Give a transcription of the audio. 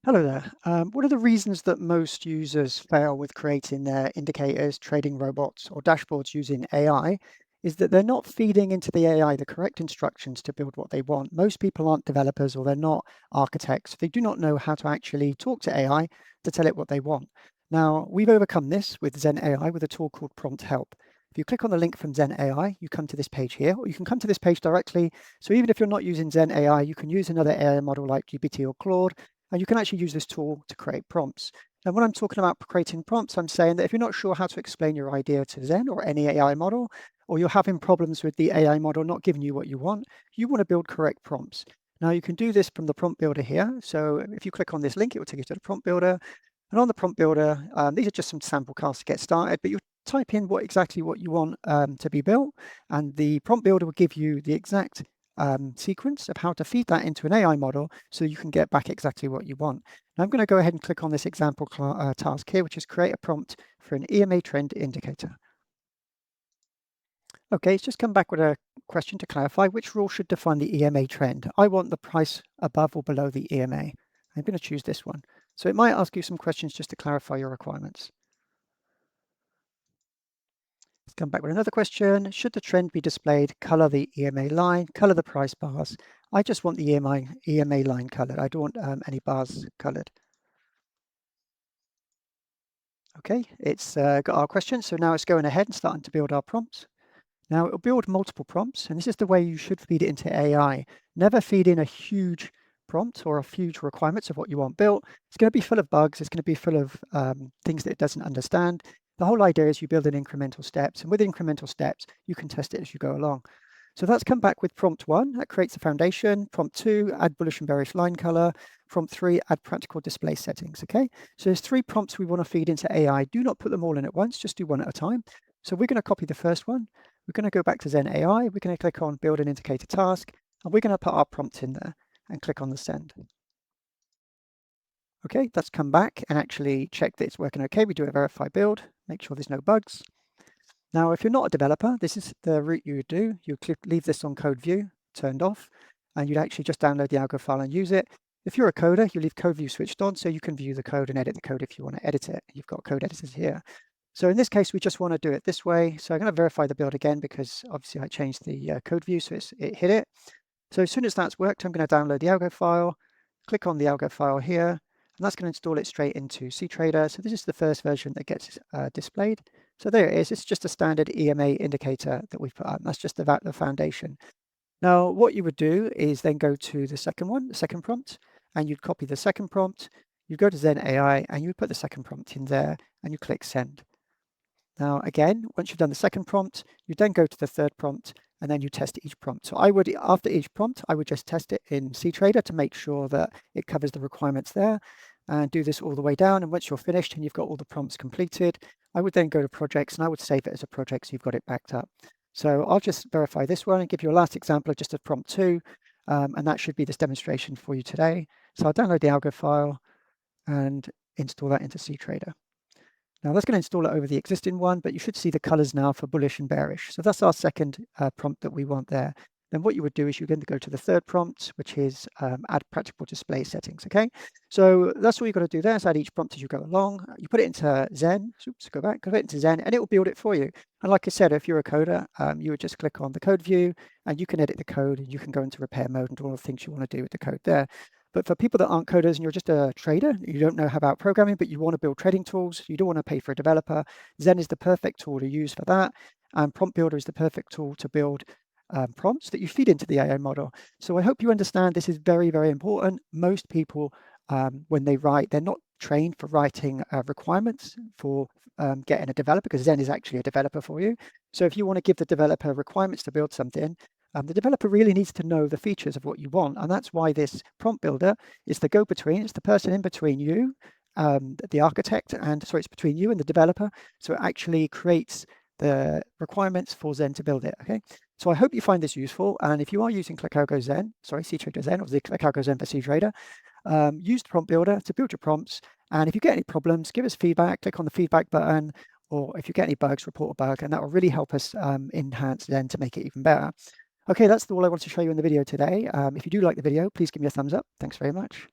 Hello there. One of the reasons that most users fail with creating their indicators, trading robots, or dashboards using AI is that they're not feeding into the AI the correct instructions to build what they want. Most people aren't developers or they're not architects. They do not know how to actually talk to AI to tell it what they want. Now, we've overcome this with Xen AI with a tool called Prompt Help. If you click on the link from Xen AI, you come to this page here, or you can come to this page directly. So even if you're not using Xen AI, you can use another AI model like GPT or Claude, and you can actually use this tool to create prompts. And when I'm talking about creating prompts, I'm saying that if you're not sure how to explain your idea to Xen or any AI model, or you're having problems with the AI model not giving you what you want to build correct prompts. Now you can do this from the prompt builder here. So if you click on this link, it will take you to the prompt builder. And on the prompt builder, these are just some sample casts to get started, but you type in exactly what you want to be built, and the prompt builder will give you the exact sequence of how to feed that into an AI model so you can get back exactly what you want. Now I'm going to go ahead and click on this example task here, which is create a prompt for an EMA trend indicator. Okay, it's just come back with a question to clarify which rule should define the EMA trend. I want the price above or below the EMA. I'm going to choose this one. So it might ask you some questions just to clarify your requirements. Let's come back with another question. Should the trend be displayed? Color the EMA line, color the price bars. I just want the EMA line colored. I don't want any bars colored. Okay, it's got our question. So now it's going ahead and starting to build our prompts. Now it'll build multiple prompts, and this is the way you should feed it into AI. Never feed in a huge prompt or a huge requirements of what you want built. It's going to be full of bugs. It's going to be full of things that it doesn't understand. The whole idea is you build in incremental steps, and with incremental steps, you can test it as you go along. So that's come back with prompt 1, that creates a foundation. Prompt 2, add bullish and bearish line color. Prompt 3, add practical display settings, okay? So there's 3 prompts we want to feed into AI. Do not put them all in at once, just do one at a time. So we're going to copy the first one. We're going to go back to Xen AI. We're going to click on build an indicator task, and we're going to put our prompt in there and click on the send. Okay, that's come back and actually check that it's working okay. We do a verify build, make sure there's no bugs. Now, if you're not a developer, this is the route you would do. You leave this on code view turned off, and you'd actually just download the algo file and use it. If you're a coder, you leave code view switched on so you can view the code and edit the code if you want to edit it. You've got code editors here. So in this case, we just want to do it this way. So I'm going to verify the build again because obviously I changed the code view, so it hit it. So as soon as that's worked, I'm going to download the algo file, click on the algo file here, and that's going to install it straight into cTrader. So this is the first version that gets displayed. So there it is. It's just a standard EMA indicator that we've put up. That's just the foundation. Now, what you would do is then go to the second one, the second prompt, and you'd copy the second prompt. You go to Xen AI and you would put the second prompt in there and you click send. Now, again, once you've done the second prompt, you then go to the third prompt and then you test each prompt. So I would, after each prompt, I would just test it in cTrader to make sure that it covers the requirements there and do this all the way down. And once you're finished and you've got all the prompts completed, I would then go to projects and I would save it as a project so you've got it backed up. So I'll just verify this one and give you a last example of just a prompt 2, and that should be this demonstration for you today. So I'll download the algo file and install that into cTrader. Now that's going to install it over the existing one, but you should see the colors now for bullish and bearish. So that's our second prompt that we want there. Then what you would do is you're going to go to the third prompt, which is add practical display settings. Okay, so that's all you've got to do there is add each prompt as you go along. You put it into Xen, oops, go it into Xen, and it will build it for you. And like I said, if you're a coder, you would just click on the code view and you can edit the code and you can go into repair mode and do all the things you want to do with the code there. But for people that aren't coders and you're just a trader, you don't know about programming, but you want to build trading tools, you don't want to pay for a developer, Xen is the perfect tool to use for that. And Prompt Builder is the perfect tool to build prompts that you feed into the AI model. So I hope you understand this is very, very important. Most people, when they write, they're not trained for writing requirements for getting a developer, because Xen is actually a developer for you. So if you want to give the developer requirements to build something, the developer really needs to know the features of what you want. And that's why this prompt builder is the go-between. It's the person in between you, the architect, and sorry, it's between you and the developer. So it actually creates the requirements for Xen to build it. Okay. So I hope you find this useful. And if you are using ClickAlgo Xen, sorry, cTrader Xen, or the ClickAlgo Xen for cTrader, use the prompt builder to build your prompts. And if you get any problems, give us feedback, click on the feedback button, or if you get any bugs, report a bug, and that will really help us enhance Xen to make it even better. Okay, that's all I wanted to show you in the video today. If you do like the video, please give me a thumbs up. Thanks very much.